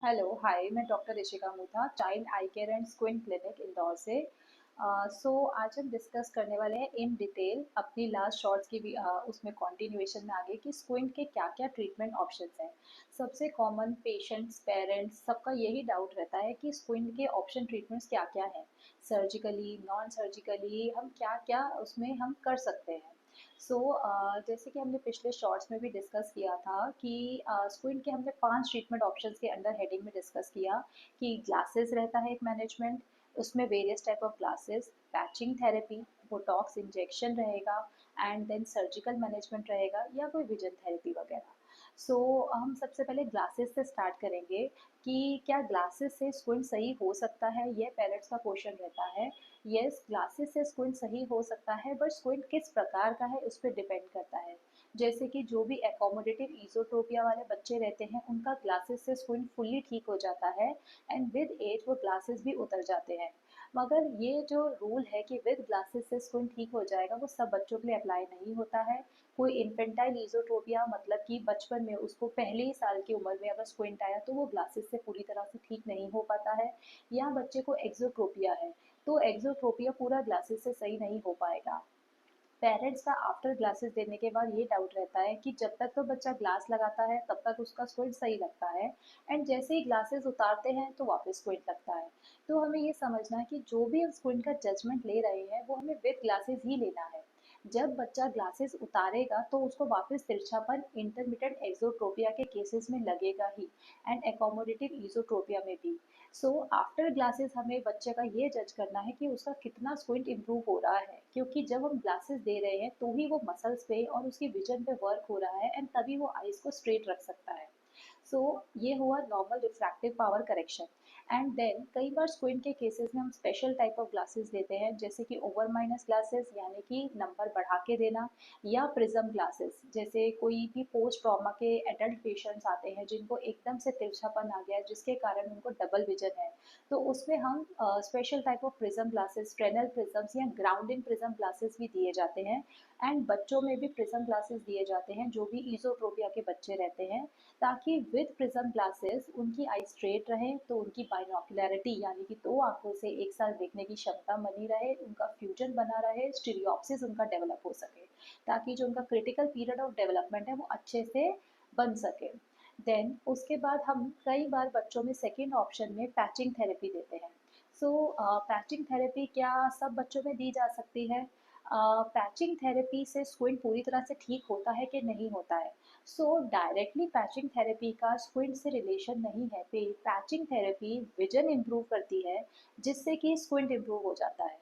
Hello hi, मैं doctor Rishika Mutha, child I care and squint clinic Indore से। आज हम डिस्कस करने वाले हैं इन डिटेल अपनी लास्ट शॉर्ट्स की भी उसमें कंटिन्यूएशन में आगे कि स्क्विंट के क्या क्या ट्रीटमेंट ऑप्शंस हैं। सबसे कॉमन पेशेंट्स पेरेंट्स सबका यही डाउट रहता है कि स्क्विंट के ऑप्शन ट्रीटमेंट्स क्या क्या हैं, सर्जिकली नॉन सर्जिकली हम क्या क्या उसमें हम कर सकते हैं। जैसे कि हमने पिछले शॉर्ट्स में भी डिस्कस किया था कि स्क्विंट के हमने 5 ट्रीटमेंट ऑप्शंस के अंडर हेडिंग में डिस्कस किया कि ग्लासेस रहता है एक मैनेजमेंट, उसमें various type of glasses, patching therapy, botox injection रहेगा एंड देन सर्जिकल मैनेजमेंट रहेगा या कोई विजन थेरेपी वगैरह। हम सबसे पहले ग्लासेस से स्टार्ट करेंगे कि क्या ग्लासेस से स्क्विंट सही हो सकता है, ये पेरेंट्स का क्वेश्चन रहता है। यस, ग्लासेस से स्क्विंट सही हो सकता है, बट स्क्विंट किस प्रकार का है उस पर डिपेंड करता है। जैसे कि जो भी एकोमोडेटिव ईजोट्रोपिया वाले बच्चे रहते हैं उनका ग्लासेस से स्क्विंट फुल्ली ठीक हो जाता है एंड विद एज वो ग्लासेस भी उतर जाते हैं। मगर ये जो रूल है कि विद ग्लासेस से स्क्विंट ठीक हो जाएगा वो सब बच्चों के लिए अप्लाई नहीं होता है। कोई इन्फेंटाइल ईजोट्रोपिया मतलब कि बचपन में उसको पहले ही साल की उम्र में अगर स्क्विंट आया तो वो ग्लासेस से पूरी तरह से ठीक नहीं हो पाता है। या बच्चे को एक्सोट्रोपिया है तो एक्सोट्रोपिया पूरा ग्लासेस से सही नहीं हो पाएगा। पेरेंट्स का आफ्टर ग्लासेस देने के बाद ये डाउट रहता है कि जब तक तो बच्चा ग्लास लगाता है तब तक उसका स्क्विंट सही लगता है एंड जैसे ही ग्लासेस उतारते हैं तो वापस स्क्विंट लगता है। तो हमें ये समझना है कि जो भी हम स्क्विंट का जजमेंट ले रहे हैं वो हमें विद ग्लासेस ही लेना है। जब बच्चा ग्लासेस उतारेगा तो उसको वापस तिरछापन इंटरमिटेंट एक्सोट्रोपिया के केसेस में लगेगा ही एंड एकोमोडेटिव ईजोट्रोपिया में भी। आफ्टर ग्लासेस हमें बच्चे का ये जज करना है कि उसका कितना स्क्विंट इम्प्रूव हो रहा है, क्योंकि जब हम ग्लासेस दे रहे हैं तो ही वो मसल्स पे और उसकी विजन पे वर्क हो रहा है एंड तभी वो आइज को स्ट्रेट रख सकता है। ये हुआ normal refractive power correction. And then कई बार स्क्विंट के केसेस में हम स्पेशल टाइप ऑफ ग्लासेस देते हैं, जैसे कि ओवर माइनस ग्लासेस यानी कि नंबर बढ़ा के देना, या प्रिज्म ग्लासेस जैसे कोई भी पोस्ट ट्रॉमा के एडल्ट पेशेंट्स आते हैं जिनको एकदम से तिरछापन आ गया है जिसके कारण उनको डबल विजन है। तो उसमें हम special type of prism glasses, Fresnel prisms या ग्राउंडिंग प्रिज्म ग्लासेस भी दिए जाते हैं। एंड बच्चों में भी प्रिज्म ग्लासेस दिए जाते हैं जो भी ईजोट्रोपिया के बच्चे रहते हैं, ताकि विद प्रिज्म ग्लासेस उनकी आई स्ट्रेट रहे तो उनकी बाइनोकुलैरिटी यानी कि दो आंखों से एक साथ देखने की क्षमता बनी रहे, उनका फ्यूजन बना रहे, स्टीरियोप्सिस उनका डेवलप हो सके, ताकि जो उनका क्रिटिकल पीरियड ऑफ डेवलपमेंट है वो अच्छे से बन सके। देन उसके बाद हम कई बार बच्चों में सेकेंड ऑप्शन में पैचिंग थेरेपी देते हैं। पैचिंग थेरेपी क्या सब बच्चों में दी जा सकती है? पैचिंग थेरेपी से स्क्विंट पूरी तरह से ठीक होता है कि नहीं होता है? डायरेक्टली पैचिंग थेरेपी का स्क्विंट से रिलेशन नहीं है। पैचिंग थेरेपी विजन इम्प्रूव करती है जिससे कि स्क्विंट इम्प्रूव हो जाता है।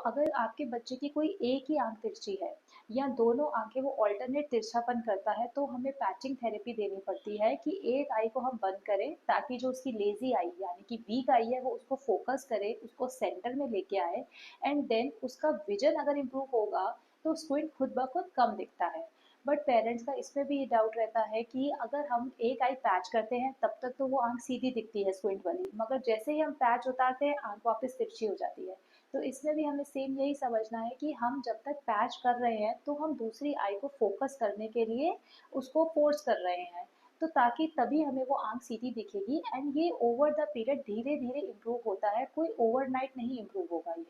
अगर आपके बच्चे की कोई एक ही आंख तिरछी है या दोनों आंखें वो ऑल्टरनेट तिरछापन करता है तो हमें पैचिंग थेरेपी देनी पड़ती है कि एक आई को हम बंद करें ताकि जो उसकी लेजी आई यानी कि वीक आई है वो उसको फोकस करे, उसको सेंटर में लेके आए एंड देन उसका विजन अगर इम्प्रूव होगा तो स्क्विंट खुद ब खुद कम दिखता है। बट पेरेंट्स का इसमें भी ये डाउट रहता है कि अगर हम एक आई पैच करते हैं तब तक तो वो आंख सीधी दिखती है स्क्विंट वाली, मगर जैसे ही हम पैच उतारते हैं आंख वापस तिरछी हो जाती है। तो इसमें भी हमें सेम यही समझना है कि हम जब तक पैच कर रहे हैं तो हम दूसरी आई को फोकस करने के लिए उसको फोर्स कर रहे हैं, तो ताकि तभी हमें वो आंख सीधी दिखेगी एंड ये ओवर द पीरियड धीरे धीरे इम्प्रूव होता है, कोई ओवरनाइट नहीं इम्प्रूव होगा ये।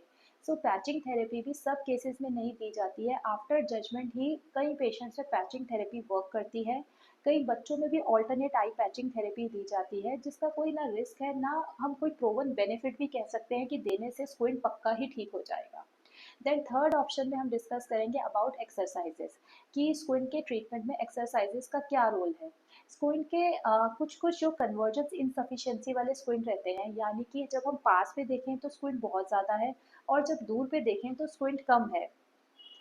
पैचिंग थेरेपी भी सब केसेस में नहीं दी जाती है, आफ्टर जजमेंट ही कई पेशेंट्स में पैचिंग थेरेपी वर्क करती है। कई बच्चों में भी ऑल्टरनेट आई पैचिंग थेरेपी दी जाती है जिसका कोई ना रिस्क है ना हम कोई प्रोवन बेनिफिट भी कह सकते हैं कि देने से स्क्विंट पक्का ही ठीक हो जाएगा। देन थर्ड ऑप्शन में हम डिस्कस करेंगे अबाउट एक्सरसाइजेस कि स्क्विंट के ट्रीटमेंट में एक्सरसाइजेस का क्या रोल है। स्क्विंट के कुछ कुछ जो कन्वर्जेंस इनसफिशिएंसी वाले स्क्विंट रहते हैं, यानी कि जब हम पास पे देखें तो स्क्विंट बहुत ज़्यादा है और जब दूर पे देखें तो स्क्विंट कम है।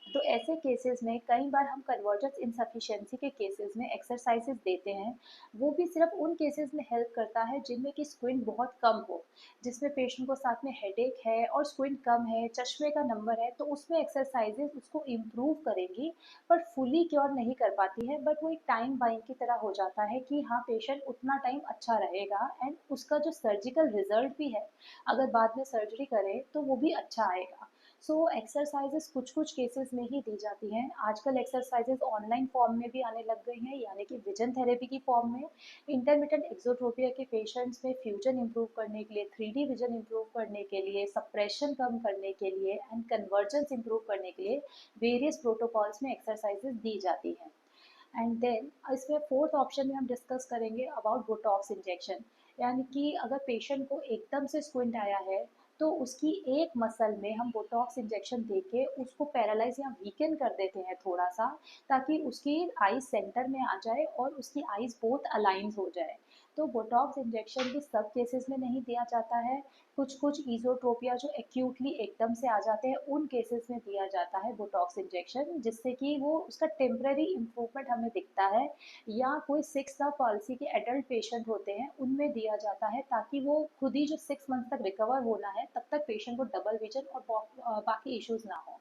तो ऐसे केसेस में कई बार हम कन्वर्जेंस इनसफिशिएंसी के केसेस में एक्सरसाइजेस देते हैं। वो भी सिर्फ उन केसेस में हेल्प करता है जिनमें कि स्क्विंट बहुत कम हो, जिसमें पेशेंट को साथ में हेडेक है और स्क्विंट कम है, चश्मे का नंबर है, तो उसमें एक्सरसाइजेस उसको इम्प्रूव करेंगी पर फुली क्योर नहीं कर पाती है। बट वो एक टाइम बाइंग की तरह हो जाता है कि हाँ पेशेंट उतना टाइम अच्छा रहेगा एंड उसका जो सर्जिकल रिजल्ट भी है, अगर बाद में सर्जरी करें तो वो भी अच्छा आएगा। सो एक्सरसाइजेस कुछ कुछ केसेस में ही दी जाती हैं। आजकल एक्सरसाइजेस ऑनलाइन फॉर्म में भी आने लग गई हैं, यानी कि विजन थेरेपी की फॉर्म में। इंटरमिटेंट एक्सोट्रोपिया के पेशेंट्स में फ्यूजन इंप्रूव करने के लिए, 3D विजन इंप्रूव करने के लिए, सप्रेशन कम करने के लिए एंड कन्वर्जेंस इंप्रूव करने के लिए वेरियस प्रोटोकॉल्स में एक्सरसाइजेस दी जाती हैं। एंड देन इसमें फोर्थ ऑप्शन में हम डिस्कस करेंगे अबाउट बोटॉक्स इंजेक्शन। यानी कि अगर पेशेंट को एकदम से स्क्विंट आया है तो उसकी एक मसल में हम बोटॉक्स इंजेक्शन देके उसको पैरालाइज या वीकन कर देते हैं थोड़ा सा, ताकि उसकी आईज सेंटर में आ जाए और उसकी आईज बोथ अलाइन हो जाए। तो बोटॉक्स इंजेक्शन भी सब केसेस में नहीं दिया जाता है। कुछ कुछ ईजोट्रोपिया जो एक्यूटली एकदम से आ जाते हैं उन केसेस में दिया जाता है बोटॉक्स इंजेक्शन, जिससे कि वो उसका टेम्पररी इम्प्रूवमेंट हमें दिखता है। या कोई 6 पॉलिसी के एडल्ट पेशेंट होते हैं उनमें दिया जाता है, ताकि वो खुद ही जो 6 मंथ तक रिकवर होना है तब तक पेशेंट को डबल विजन और बाकी इश्यूज ना हो।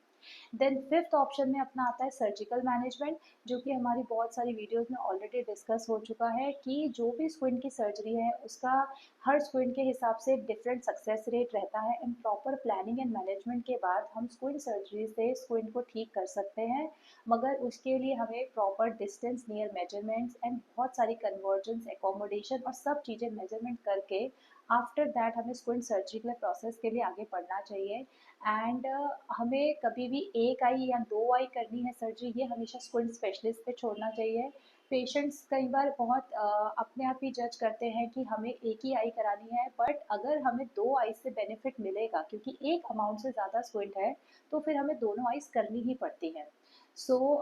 देन फिफ्थ ऑप्शन में अपना आता है सर्जिकल मैनेजमेंट, जो कि हमारी बहुत सारी वीडियोस में ऑलरेडी डिस्कस हो चुका है कि जो भी स्क्विंट की सर्जरी है उसका हर स्क्विंट के हिसाब से डिफरेंट सक्सेस रेट रहता है। And proper planning and management के बाद हम स्क्विंट सर्जरी से स्क्विंट को ठीक कर सकते हैं, मगर उसके लिए हमें proper distance near measurements and बहुत सारी कन्वर्जेंस एकोमोडेशन और सब चीज़ें मेजरमेंट करके आफ्टर दैट हमें स्क्विंट सर्जरी के प्रोसेस के लिए आगे बढ़ना चाहिए। एंड हमें कभी भी एक आई या दो आई करनी है सर्जरी, ये हमेशा स्क्विंट स्पेशलिस्ट पे छोड़ना चाहिए। पेशेंट्स कई बार बहुत अपने आप ही जज करते हैं कि हमें एक ही आई करानी है, बट अगर हमें दो आई से बेनिफिट मिलेगा क्योंकि एक अमाउंट से ज़्यादा स्क्विंट है तो फिर हमें दोनों आइज करनी ही पड़ती हैं।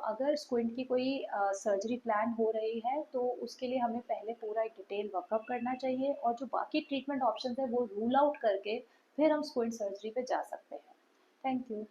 अगर स्क्विंट की कोई सर्जरी प्लान हो रही है तो उसके लिए हमें पहले पूरा एक डिटेल वर्कअप करना चाहिए, और जो बाकी ट्रीटमेंट ऑप्शन है वो रूल आउट करके फिर हम स्क्विंट सर्जरी पे जा सकते हैं। Thank you.